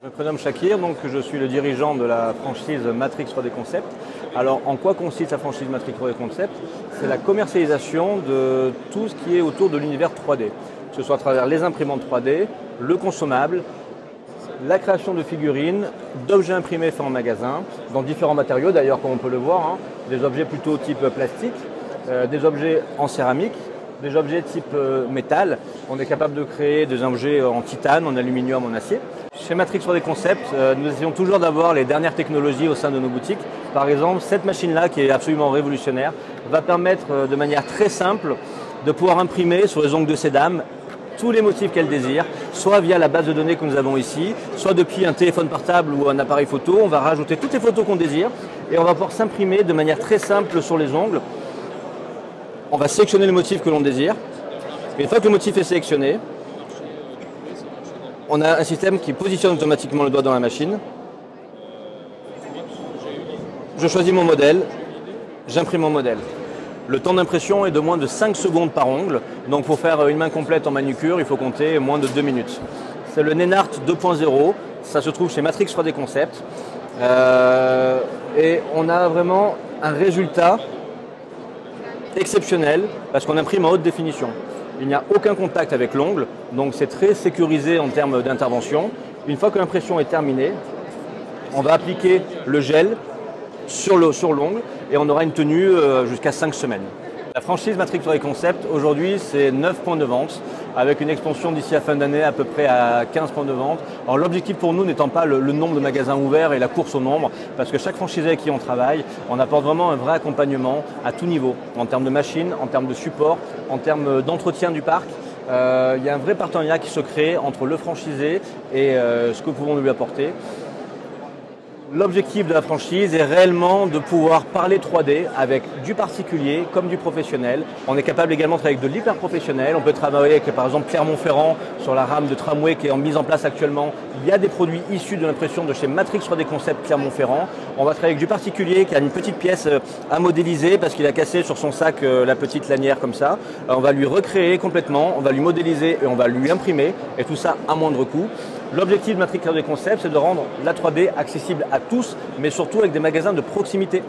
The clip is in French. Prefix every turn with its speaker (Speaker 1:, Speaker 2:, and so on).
Speaker 1: Je me prénomme Shakir, donc je suis le dirigeant de la franchise Matrix 3D Concept. Alors en quoi consiste la franchise Matrix 3D Concept? C'est la commercialisation de tout ce qui est autour de l'univers 3D, que ce soit à travers les imprimantes 3D, le consommable, la création de figurines, d'objets imprimés faits en magasin, dans différents matériaux d'ailleurs comme on peut le voir, des objets plutôt type plastique, des objets en céramique, des objets type métal. On est capable de créer des objets en titane, en aluminium, en acier. Chez Matrix 3D Concept, nous essayons toujours d'avoir les dernières technologies au sein de nos boutiques. Par exemple, cette machine-là, qui est absolument révolutionnaire, va permettre de manière très simple de pouvoir imprimer sur les ongles de ces dames tous les motifs qu'elles désirent, soit via la base de données que nous avons ici, soit depuis un téléphone portable ou un appareil photo. On va rajouter toutes les photos qu'on désire et on va pouvoir s'imprimer de manière très simple sur les ongles. On va sélectionner le motif que l'on désire. Et une fois que le motif est sélectionné, on a un système qui positionne automatiquement le doigt dans la machine. Je choisis mon modèle, j'imprime mon modèle. Le temps d'impression est de moins de 5 secondes par ongle. Donc pour faire une main complète en manucure, il faut compter moins de 2 minutes. C'est le Nenart 2.0. Ça se trouve chez Matrix 3D Concept. Et on a vraiment un résultat exceptionnel parce qu'on imprime en haute définition. Il n'y a aucun contact avec l'ongle, donc c'est très sécurisé en termes d'intervention. Une fois que l'impression est terminée, on va appliquer le gel sur l'ongle et on aura une tenue jusqu'à 5 semaines. La franchise Matrix 3D Concept, aujourd'hui, c'est 9 points de vente, avec une expansion d'ici à fin d'année à peu près à 15 points de vente. Alors l'objectif pour nous n'étant pas le nombre de magasins ouverts et la course au nombre, parce que chaque franchisé avec qui on travaille, on apporte vraiment un vrai accompagnement à tout niveau, en termes de machines, en termes de support, en termes d'entretien du parc. Il y a un vrai partenariat qui se crée entre le franchisé et ce que nous pouvons lui apporter. L'objectif de la franchise est réellement de pouvoir parler 3D avec du particulier comme du professionnel. On est capable également de travailler avec de l'hyper professionnel. On peut travailler avec par exemple Clermont-Ferrand sur la rame de tramway qui est en mise en place actuellement. Il y a des produits issus de l'impression de chez Matrix 3D Concept Clermont-Ferrand. On va travailler avec du particulier qui a une petite pièce à modéliser parce qu'il a cassé sur son sac la petite lanière comme ça. On va lui recréer complètement, on va lui modéliser et on va lui imprimer et tout ça à moindre coût. L'objectif de Matrix 3D Concept, c'est de rendre la 3D accessible à tous, mais surtout avec des magasins de proximité.